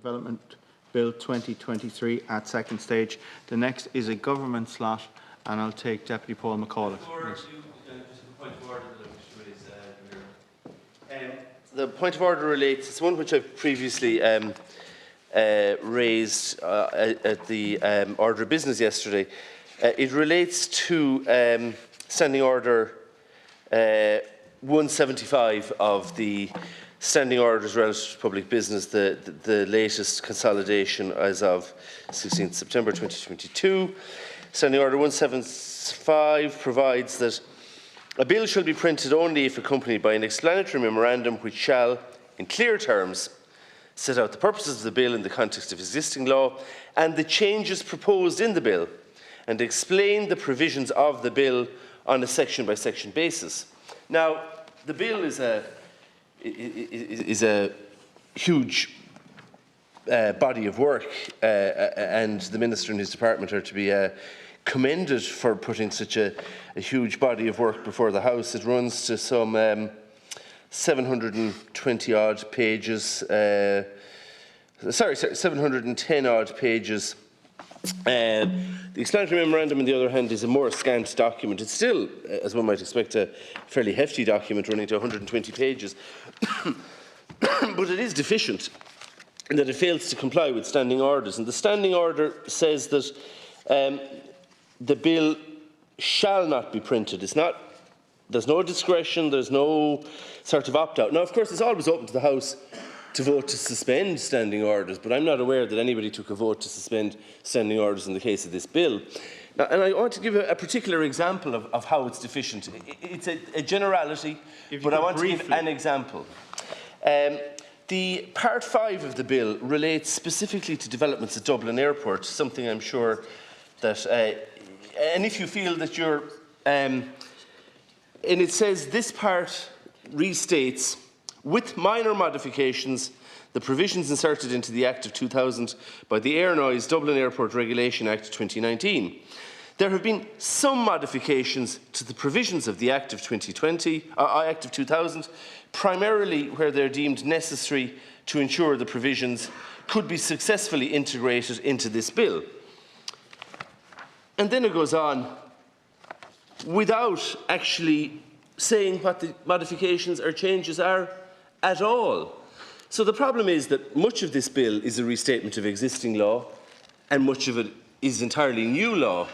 Development Bill 2023 at second stage. The next is a government slot, and I'll take Deputy Paul McCall. The point of order relates, it's one which I've previously raised at the order of business yesterday. It relates to Standing Order 175 of the Standing Orders relative to public business, the latest consolidation as of 16th September 2022. Standing Order 175 provides that a bill shall be printed only if accompanied by an explanatory memorandum which shall, in clear terms, set out the purposes of the bill in the context of existing law and the changes proposed in the bill, and explain the provisions of the bill on a section-by-section basis. Now, the bill is a huge body of work, and the Minister and his department are to be commended for putting such a huge body of work before the House. It runs to some 720 odd pages, 710 odd pages. The explanatory memorandum, on the other hand, is a more scant document. It's still, as one might expect, a fairly hefty document running to 120 pages. But it is deficient in that it fails to comply with standing orders. And the standing order says that the bill shall not be printed. There's no discretion, there's no sort of opt-out. Now, of course, it's always open to the House to vote to suspend standing orders, but I'm not aware that anybody took a vote to suspend standing orders in the case of this bill. Now, and I want to give a particular example of how it's deficient. It's a generality, but I want to give an example. The Part 5 of the bill relates specifically to developments at Dublin Airport, something I'm sure that, and if you feel that you're, and it says this part restates, with minor modifications, the provisions inserted into the Act of 2000 by the Air Noise Dublin Airport Regulation Act 2019. There have been some modifications to the provisions of the Act of 2000, primarily where they're deemed necessary to ensure the provisions could be successfully integrated into this bill. And then it goes on without actually saying what the modifications or changes are at all. So the problem is that much of this bill is a restatement of existing law, and much of it is entirely new law.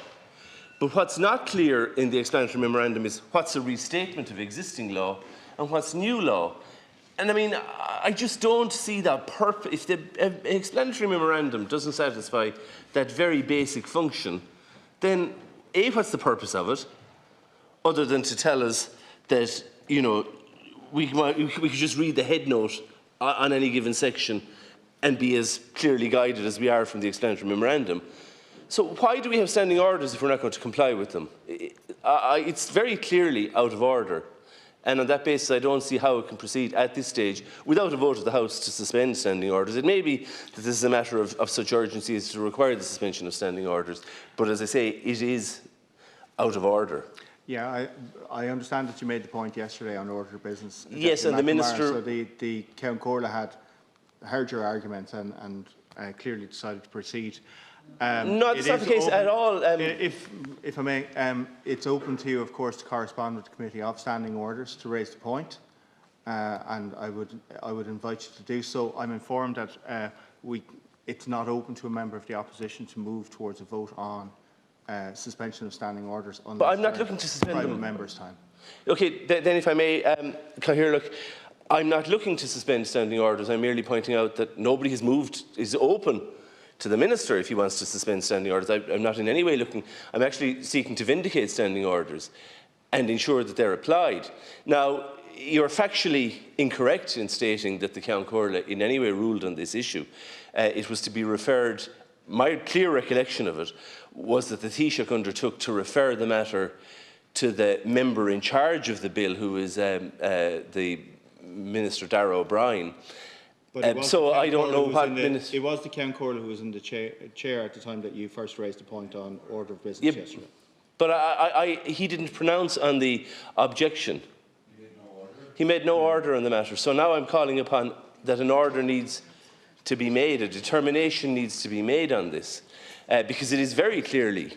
But what's not clear in the explanatory memorandum is what's a restatement of existing law and what's new law. And I mean, I just don't see that purpose. If the explanatory memorandum doesn't satisfy that very basic function, then A, what's the purpose of it, other than to tell us that, you know, we could just read the head note on any given section and be as clearly guided as we are from the explanatory memorandum. So why do we have standing orders if we're not going to comply with them? It's very clearly out of order. And on that basis, I don't see how it can proceed at this stage without a vote of the House to suspend standing orders. It may be that this is a matter of such urgency as to require the suspension of standing orders. But as I say, it is out of order. Yeah, I understand that you made the point yesterday on order of business. Yes, and the Minister... So the Count Corla had heard your arguments and clearly decided to proceed. No, that's not the case at all. If I may, it's open to you, of course, to correspond with the Committee of Standing Orders to raise the point, and I would invite you to do so. I'm informed that it's not open to a member of the opposition to move towards a vote on suspension of standing orders. But I'm not looking to suspend them. Members' time. Okay, then if I may, Cahir, look, I'm not looking to suspend standing orders. I'm merely pointing out that nobody has moved, is open to the Minister if he wants to suspend standing orders. I'm not in any way looking, I'm actually seeking to vindicate standing orders and ensure that they're applied. Now, you're factually incorrect in stating that the Count Corla in any way ruled on this issue. It was to be referred, my clear recollection of it was that the Taoiseach undertook to refer the matter to the member in charge of the bill, who is the Minister Darragh O'Brien. So I don't know what Minister... It was the Count Corla who was in the chair at the time that you first raised the point on order of business yesterday. But he didn't pronounce on the objection. He made no order on the matter. So now I'm calling upon that an order needs to be made, a determination needs to be made on this, because it is very clearly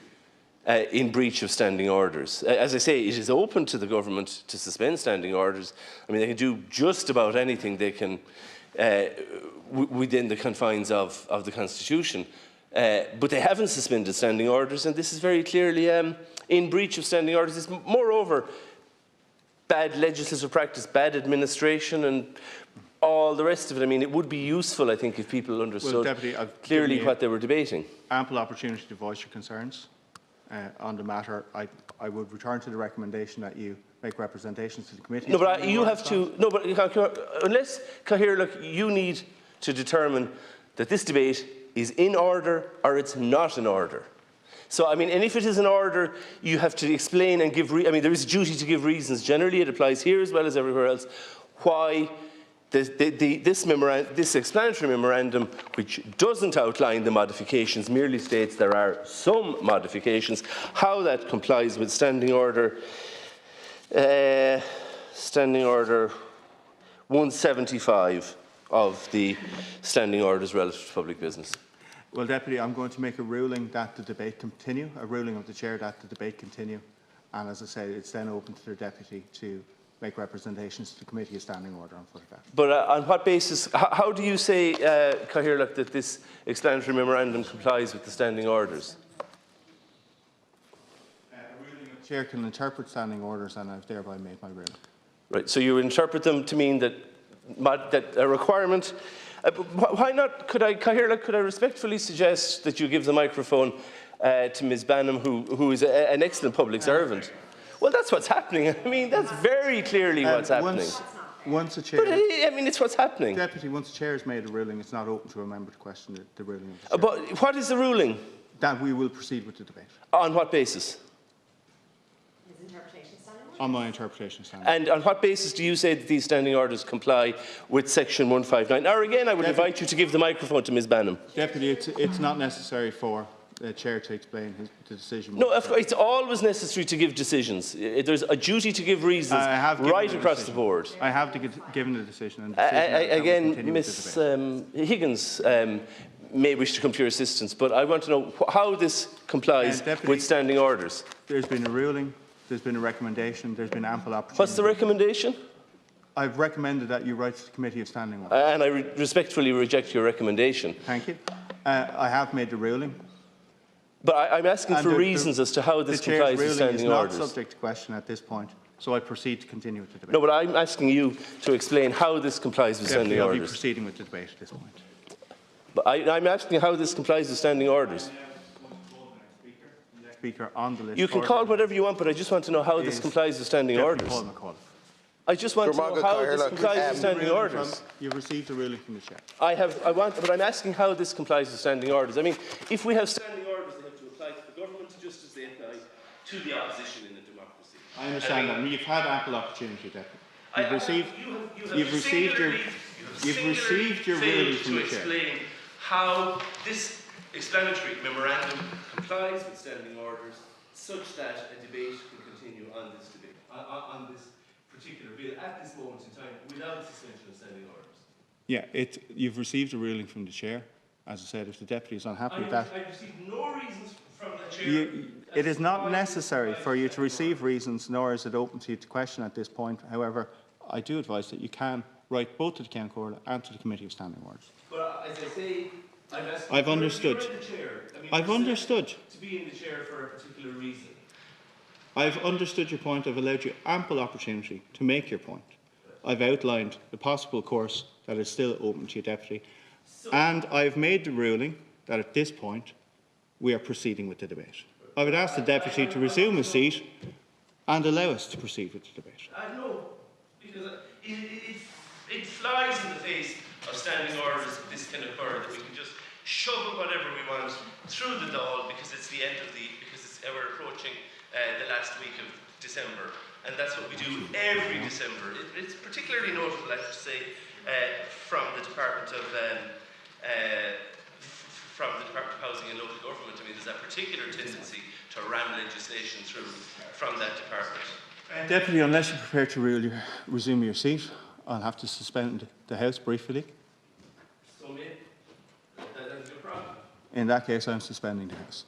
in breach of standing orders. As I say, it is open to the government to suspend standing orders. I mean, they can do just about anything they can within the confines of the Constitution. But they haven't suspended standing orders, and this is very clearly in breach of standing orders. It's moreover bad legislative practice, bad administration, and all the rest of it. I mean, it would be useful, I think, if people understood clearly what they were debating. Ample opportunity to voice your concerns on the matter. I would return to the recommendation that you make representations to the committee. No, but you have to. No, but unless Cahir, look, you need to determine that this debate is in order or it's not in order. So, I mean, and if it is in order, you have to explain and give. I mean, there is a duty to give reasons. Generally, it applies here as well as everywhere else. Why this explanatory memorandum, which doesn't outline the modifications, merely states there are some modifications, how that complies with Standing Order 175 of the Standing Orders relative to public business. Well, Deputy, I'm going to make a ruling that the debate continue, a ruling of the Chair that the debate continue. And as I say, it's then open to the Deputy to make representations to the Committee of Standing Order on foot of that. But on what basis, how do you say, Cahir, that this explanatory memorandum complies with the Standing Orders? A ruling of the Chair can interpret standing orders, and I've thereby made my ruling. Right, so you interpret them to mean that a requirement. Why not? Cahir, could I respectfully suggest that you give the microphone to Ms. Bannum, who is an excellent public servant? Well, that's what's happening. I mean, that's very clearly what's happening. Once a Chair... But I mean, it's what's happening. Deputy, once the Chair has made a ruling, it's not open to a member to question the ruling of the Chair. But what is the ruling? That we will proceed with the debate. On what basis? On my interpretation standing. And on what basis do you say that these standing orders comply with Section 159? Now, again, I would invite you to give the microphone to Ms. Bannum. Deputy, it's not necessary for the Chair to explain the decision. No, of course, it's always necessary to give decisions. There's a duty to give reasons right across the board. I have given the decision. And again, Ms. Higgins may wish to come to your assistance, but I want to know how this complies with standing orders. There's been a ruling. There's been a recommendation. There's been ample opportunity. What's the recommendation? I've recommended that you write to the Committee of Standing Order. And I respectfully reject your recommendation. Thank you. I have made the ruling. But I'm asking for reasons as to how this complies with standing orders. The Chair's ruling is not subject to question at this point, so I proceed to continue with the debate. No, but I'm asking you to explain how this complies with standing orders. I'll be proceeding with the debate at this point. But I'm asking how this complies with standing orders. Speaker on the list. You can call whatever you want, but I just want to know how this complies with standing orders. I just want to know how this complies with standing orders. You've received a ruling from the Chair. But I'm asking how this complies with standing orders. I mean, if we have standing orders, they have to apply to the government just as they apply to the opposition in a democracy. I understand that. You've had ample opportunity, Deputy. You've received your ruling from the Chair. Explain how this explanatory memorandum complies with standing orders such that a debate can continue on this debate, on this particular bill at this moment in time without suspension of standing orders. Yeah, you've received a ruling from the Chair. As I said, if the Deputy is unhappy with that... I've received no reasons from the Chair. It is not necessary for you to receive reasons, nor is it open to you to question at this point. However, I do advise that you can write both to the County Court and to the Committee of Standing Orders. But as I say, I've understood. I've understood. To be in the chair for a particular reason. I've understood your point. I've allowed you ample opportunity to make your point. I've outlined the possible course that is still open to you, Deputy. And I've made the ruling that at this point we are proceeding with the debate. I would ask the Deputy to resume his seat and allow us to proceed with the debate. I know, because it flies in the face of standing orders that this can occur, that we can just shovel whatever we want through the Dáil because it's the end of we're approaching the last week of December, and that's what we do every December. It's particularly notable, I have to say, from the Department of Housing and Local Government. I mean, there's a particular tendency to ram legislation through from that department. Deputy, unless you're prepared to resume your seat, I'll have to suspend the House briefly. So In that case, I'm suspending the House.